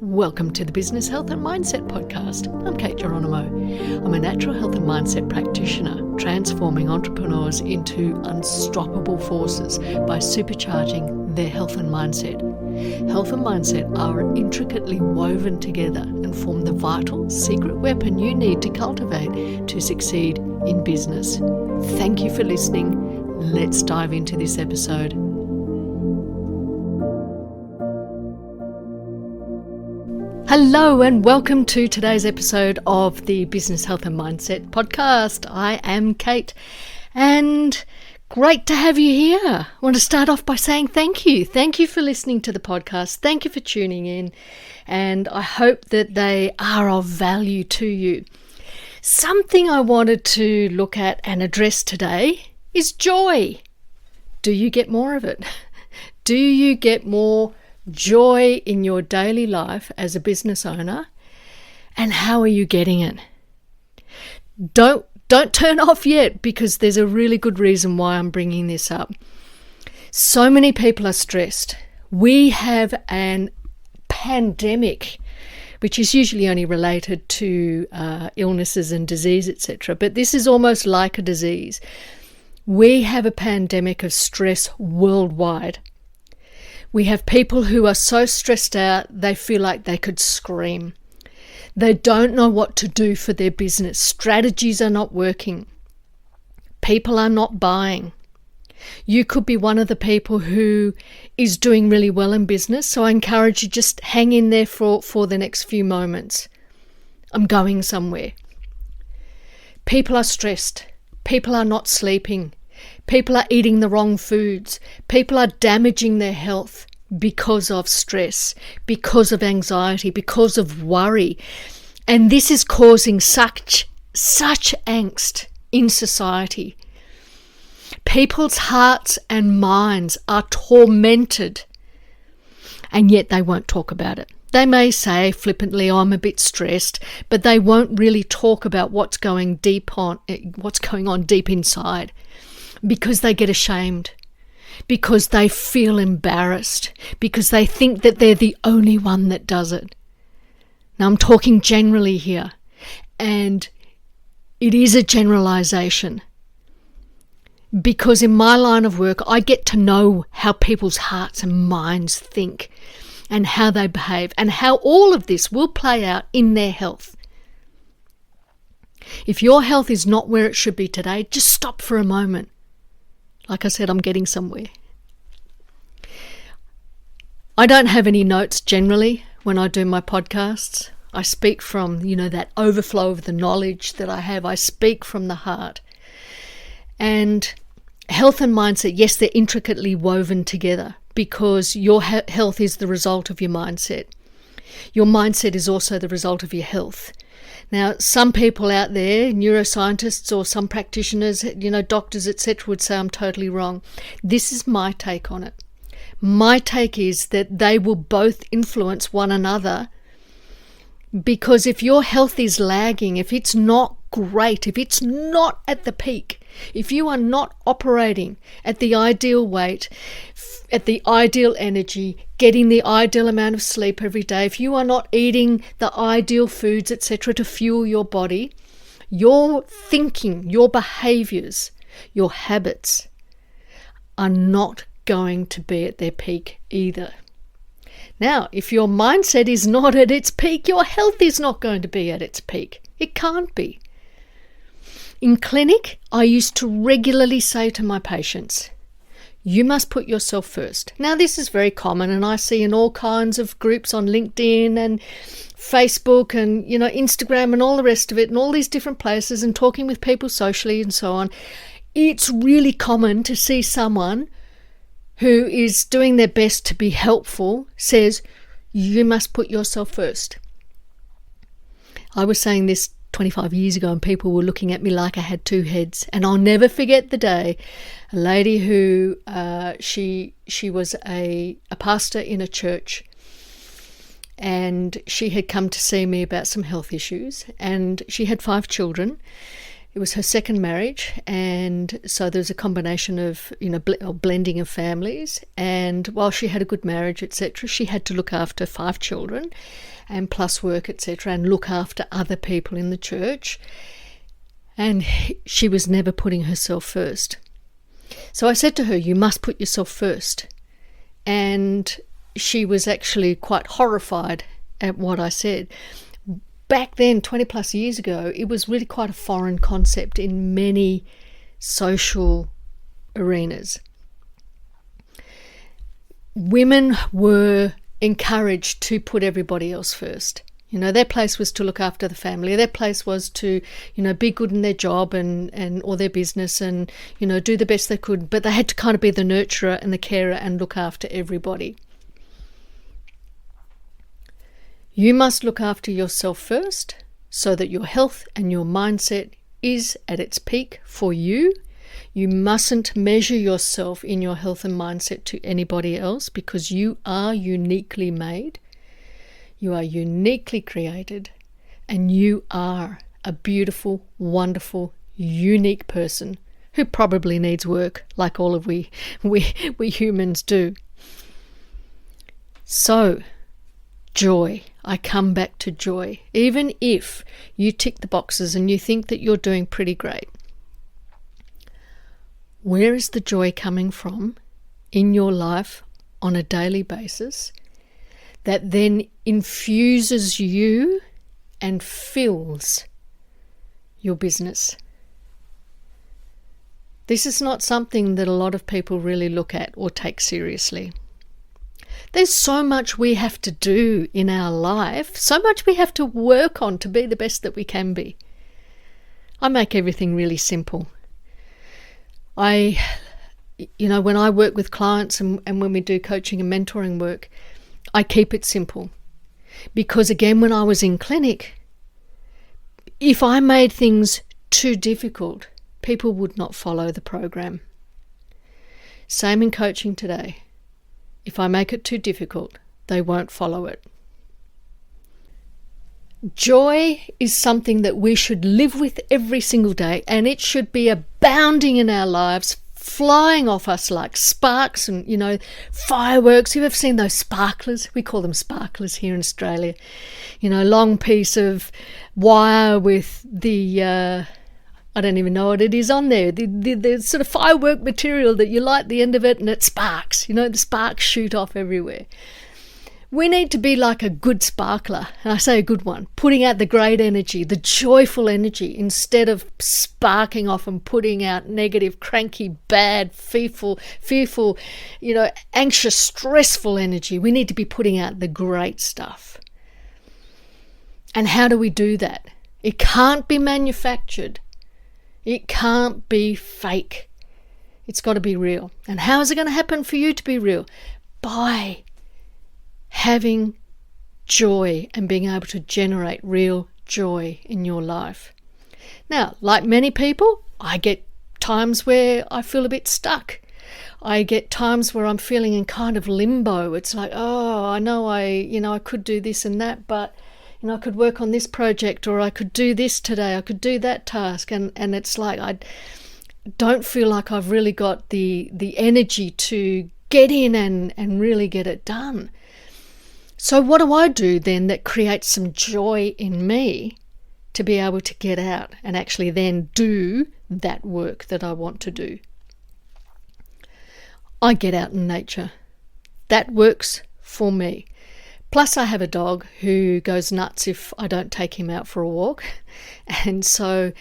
Welcome to the Business Health and Mindset Podcast. I'm Kate Geronimo. I'm a natural health and mindset practitioner, transforming entrepreneurs into unstoppable forces by supercharging their health and mindset. Health and mindset are intricately woven together and form the vital, secret weapon you need to cultivate to succeed in business. Thank you for listening. Let's dive into this episode. Hello and welcome to today's episode of the Business Health and Mindset Podcast. I am Kate and great to have you here. I want to start off by saying thank you. Thank you for listening to the podcast. Thank you for tuning in, and I hope that they are of value to you. Something I wanted to look at and address today is joy. Do you get more of it? Do you get more joy in your daily life as a business owner, and how are you getting it? Don't turn off yet, because there's a really good reason why I'm bringing this up. So many people are stressed. We have an pandemic, which is usually only related to illnesses and disease, etc. But this is almost like a disease. We have a pandemic of stress worldwide. We have people who are so stressed out, they feel like they could scream. They don't know what to do for their business. Strategies are not working. People are not buying. You could be one of the people who is doing really well in business, so I encourage you, just hang in there for the next few moments. I'm going somewhere. People are stressed. People are not sleeping. People are eating the wrong foods. People are damaging their health because of stress, because of anxiety, because of worry. And this is causing such angst in society. People's hearts and minds are tormented, and yet they won't talk about it. They may say flippantly, "Oh, I'm a bit stressed," but they won't really talk about what's going on deep inside. Because they get ashamed, because they feel embarrassed, because they think that they're the only one that does it. Now, I'm talking generally here, and it is a generalization, because in my line of work, I get to know how people's hearts and minds think and how they behave and how all of this will play out in their health. If your health is not where it should be today, just stop for a moment. Like I said, I'm getting somewhere. I don't have any notes generally when I do my podcasts. I speak from, that overflow of the knowledge that I have. I speak from the heart. And health and mindset, yes, they're intricately woven together, because your health is the result of your mindset. Your mindset is also the result of your health. Now, some people out there, neuroscientists or some practitioners, doctors, etc., would say I'm totally wrong. This is my take on it. My take is that they will both influence one another, because if your health is lagging, if it's not great, if it's not at the peak, if you are not operating at the ideal weight, at the ideal energy, getting the ideal amount of sleep every day, if you are not eating the ideal foods, etc., to fuel your body, your thinking, your behaviors, your habits are not going to be at their peak either. Now, if your mindset is not at its peak, your health is not going to be at its peak. It can't be. In clinic, I used to regularly say to my patients, you must put yourself first. Now, this is very common, and I see in all kinds of groups on LinkedIn and Facebook and, Instagram and all the rest of it, and all these different places, and talking with people socially and so on. It's really common to see someone who is doing their best to be helpful says, you must put yourself first. I was saying this 25 years ago, and people were looking at me like I had two heads. And I'll never forget the day, a lady who, she was a pastor in a church, and she had come to see me about some health issues, and she had 5 children. It was her second marriage, and so there's a combination of, blending of families. And while she had a good marriage, etc., she had to look after 5 children and plus work, etc., and look after other people in the church. And she was never putting herself first. So I said to her, you must put yourself first. And she was actually quite horrified at what I said. Back then, 20 plus years ago, it was really quite a foreign concept in many social arenas. Women were encouraged to put everybody else first. Their place was to look after the family. Their place was to, be good in their job and or their business and, do the best they could. But they had to kind of be the nurturer and the carer and look after everybody. You must look after yourself first so that your health and your mindset is at its peak for you. You mustn't measure yourself in your health and mindset to anybody else, because you are uniquely made. You are uniquely created, and you are a beautiful, wonderful, unique person who probably needs work like all of we humans do. So, joy. I come back to joy. Even if you tick the boxes and you think that you're doing pretty great, where is the joy coming from in your life on a daily basis that then infuses you and fills your business? This is not something that a lot of people really look at or take seriously. There's so much we have to do in our life, so much we have to work on to be the best that we can be. I make everything really simple. When I work with clients and when we do coaching and mentoring work, I keep it simple. Because again, when I was in clinic, if I made things too difficult, people would not follow the program. Same in coaching today. If I make it too difficult, they won't follow it. Joy is something that we should live with every single day, and it should be abounding in our lives, flying off us like sparks and, fireworks. You've ever seen those sparklers? We call them sparklers here in Australia. Long piece of wire with the, I don't even know what it is on there, the sort of firework material that you light the end of it and it sparks. The sparks shoot off everywhere. We need to be like a good sparkler, and I say a good one, putting out the great energy, the joyful energy, instead of sparking off and putting out negative, cranky, bad, fearful, anxious, stressful energy. We need to be putting out the great stuff. And how do we do that? It can't be manufactured. It can't be fake. It's got to be real. And how is it going to happen for you to be real? By having joy and being able to generate real joy in your life. Now, like many people, I get times where I feel a bit stuck. I get times where I'm feeling in kind of limbo. It's like, I know I could do this and that, but I could work on this project, or I could do this today, I could do that task, and it's like I don't feel like I've really got the energy to get in and really get it done. So what do I do then that creates some joy in me to be able to get out and actually then do that work that I want to do? I get out in nature. That works for me. Plus I have a dog who goes nuts if I don't take him out for a walk. And so,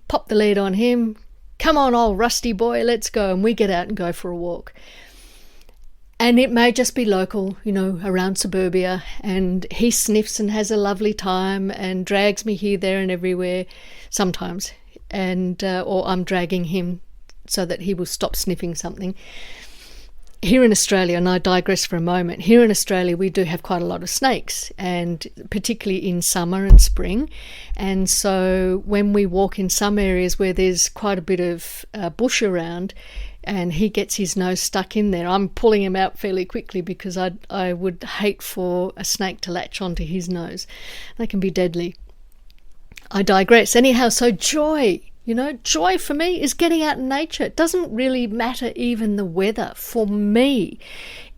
pop the lead on him. Come on, old rusty boy, let's go. And we get out and go for a walk. And it may just be local, around suburbia, and he sniffs and has a lovely time and drags me here, there and everywhere sometimes, and or I'm dragging him so that he will stop sniffing something. Here in Australia, and I digress for a moment, here in Australia we do have quite a lot of snakes, and particularly in summer and spring. And so when we walk in some areas where there's quite a bit of bush around, and he gets his nose stuck in there, I'm pulling him out fairly quickly because I would hate for a snake to latch onto his nose. They can be deadly. I digress. Anyhow, so joy, joy for me is getting out in nature. It doesn't really matter even the weather. For me,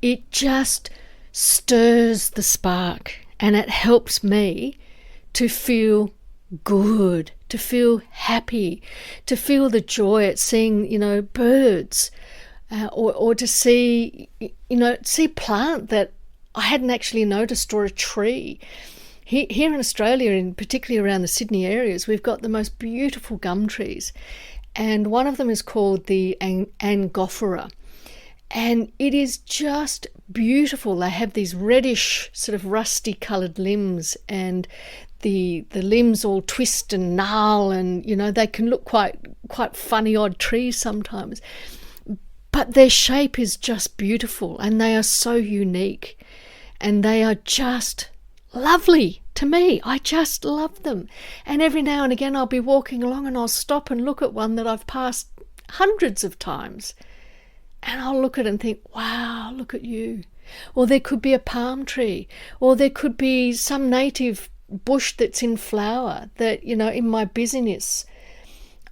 it just stirs the spark, and it helps me to feel good, to feel happy, to feel the joy at seeing, birds, or to see, see plant that I hadn't actually noticed, or a tree. Here in Australia, and particularly around the Sydney areas, we've got the most beautiful gum trees, and one of them is called the Angophora, and it is just beautiful. They have these reddish, sort of rusty coloured limbs, and the limbs all twist and gnarl, and they can look quite funny, odd trees sometimes, but their shape is just beautiful, and they are so unique, and they are just lovely to me. I just love them. And every now and again I'll be walking along and I'll stop and look at one that I've passed hundreds of times, and I'll look at it and think, wow, look at you. Or there could be a palm tree, or there could be some native bush that's in flower that, in my busyness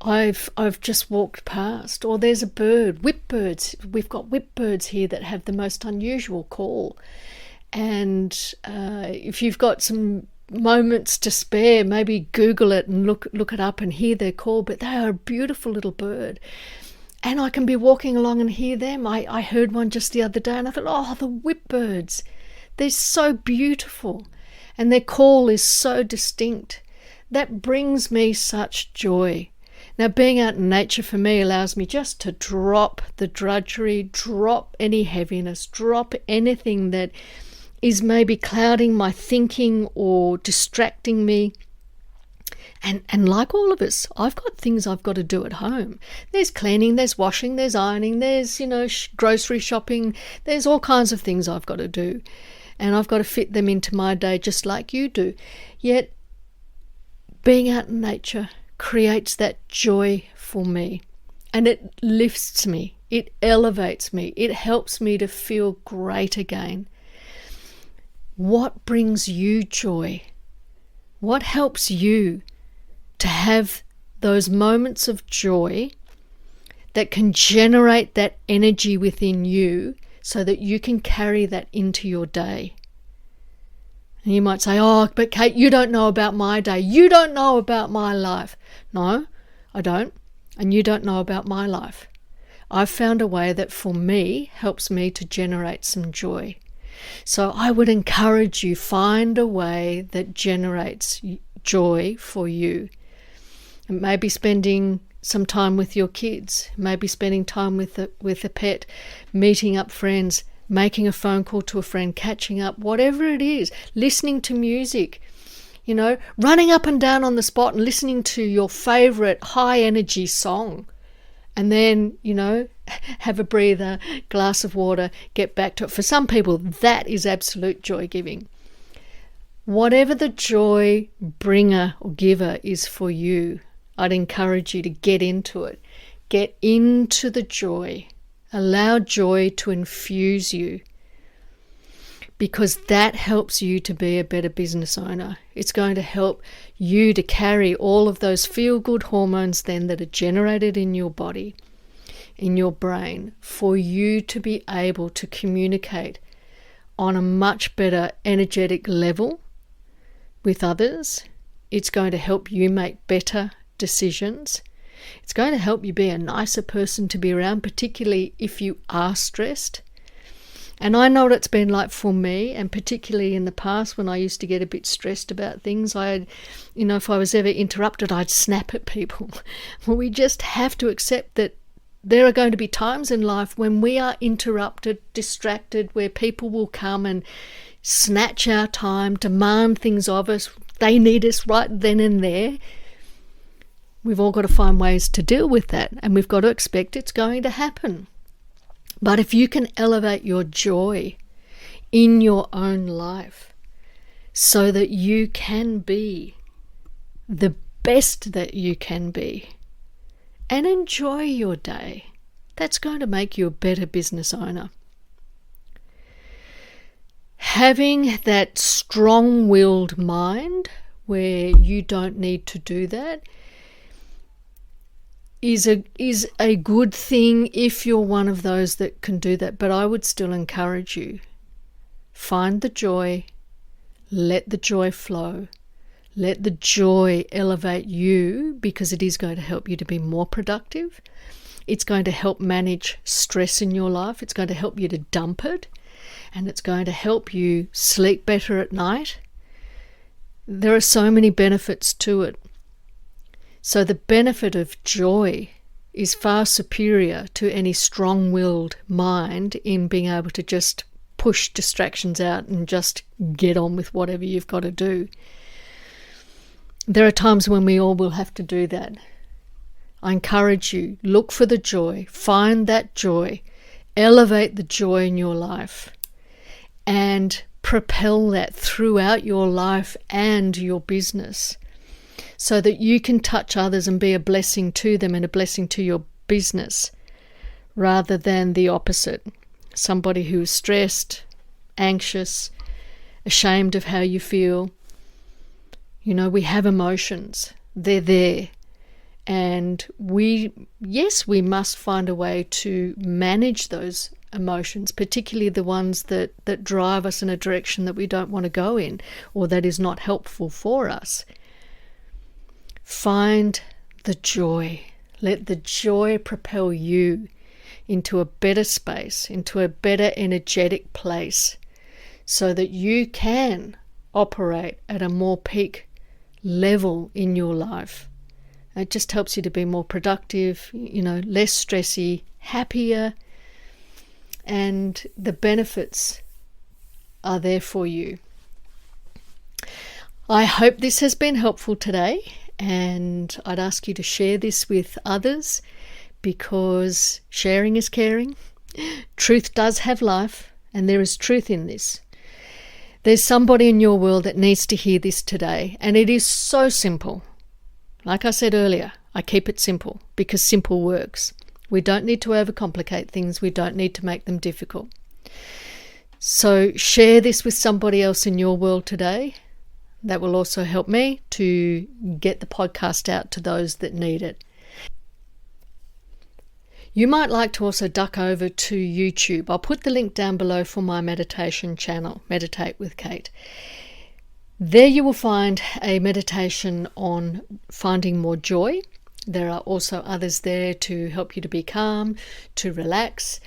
I've just walked past. Or there's a bird, whipbirds. We've got whipbirds here that have the most unusual call. And if you've got some moments to spare, maybe Google it and look it up and hear their call. But they are a beautiful little bird. And I can be walking along and hear them. I heard one just the other day, and I thought, oh, the whipbirds. They're so beautiful. And their call is so distinct. That brings me such joy. Now, being out in nature for me allows me just to drop the drudgery, drop any heaviness, drop anything that is maybe clouding my thinking or distracting me. And like all of us, I've got things I've got to do at home. There's cleaning, there's washing, there's ironing, there's, grocery shopping. There's all kinds of things I've got to do. And I've got to fit them into my day just like you do. Yet, being out in nature creates that joy for me. And it lifts me. It elevates me. It helps me to feel great again. What brings you joy? What helps you to have those moments of joy that can generate that energy within you so that you can carry that into your day? And you might say, oh, but Kate, you don't know about my day. You don't know about my life. No, I don't. And you don't know about my life. I've found a way that for me helps me to generate some joy. So I would encourage you, find a way that generates joy for you. It may be spending some time with your kids, maybe spending time with a pet, meeting up friends, making a phone call to a friend, catching up, whatever it is, listening to music, running up and down on the spot and listening to your favourite high energy song. And then, have a breather, glass of water, get back to it. For some people, that is absolute joy giving. Whatever the joy bringer or giver is for you, I'd encourage you to get into it. Get into the joy. Allow joy to infuse you, because that helps you to be a better business owner. It's going to help you to carry all of those feel-good hormones then that are generated in your body, in your brain, for you to be able to communicate on a much better energetic level with others. It's going to help you make better decisions. It's going to help you be a nicer person to be around, particularly if you are stressed. And I know what it's been like for me, and particularly in the past when I used to get a bit stressed about things. If I was ever interrupted, I'd snap at people. Well, we just have to accept that there are going to be times in life when we are interrupted, distracted, where people will come and snatch our time, demand things of us. They need us right then and there. We've all got to find ways to deal with that, and we've got to expect it's going to happen. But if you can elevate your joy in your own life so that you can be the best that you can be and enjoy your day, that's going to make you a better business owner. Having that strong-willed mind where you don't need to do that is a good thing if you're one of those that can do that. But I would still encourage you, find the joy, let the joy flow, let the joy elevate you, because it is going to help you to be more productive. It's going to help manage stress in your life. It's going to help you to dump it, and it's going to help you sleep better at night. There are so many benefits to it. So the benefit of joy is far superior to any strong-willed mind in being able to just push distractions out and just get on with whatever you've got to do. There are times when we all will have to do that. I encourage you, look for the joy, find that joy, elevate the joy in your life, and propel that throughout your life and your business, so that you can touch others and be a blessing to them and a blessing to your business, rather than the opposite. Somebody who is stressed, anxious, ashamed of how you feel. You know, we have emotions. They're there. And we must find a way to manage those emotions, particularly the ones that drive us in a direction that we don't want to go in, or that is not helpful for us. Find the joy. Let the joy propel you into a better space, into a better energetic place, so that you can operate at a more peak level in your life. It just helps you to be more productive, less stressy, happier, and the benefits are there for you. I hope this has been helpful today, and I'd ask you to share this with others, because sharing is caring. Truth does have life, and there is truth in this. There's somebody in your world that needs to hear this today, and it is so simple. Like I said earlier, I keep it simple because simple works. We don't need to overcomplicate things. We don't need to make them difficult. So share this with somebody else in your world today. That will also help me to get the podcast out to those that need it. You might like to also duck over to YouTube. I'll put the link down below for my meditation channel, Meditate with Kate. There you will find a meditation on finding more joy. There are also others there to help you to be calm, to relax.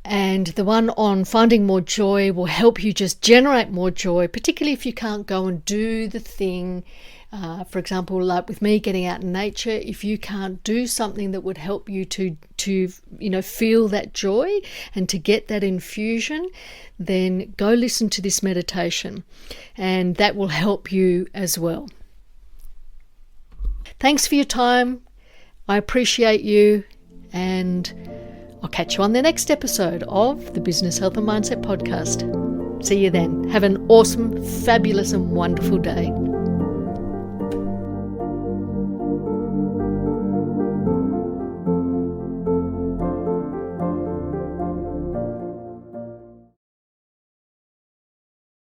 And the one on finding more joy will help you just generate more joy, particularly if you can't go and do the thing. For example, like with me, getting out in nature, if you can't do something that would help you to feel that joy and to get that infusion, then go listen to this meditation, and that will help you as well. Thanks for your time. I appreciate you, and I'll catch you on the next episode of the Business Health and Mindset Podcast. See you then. Have an awesome, fabulous and wonderful day.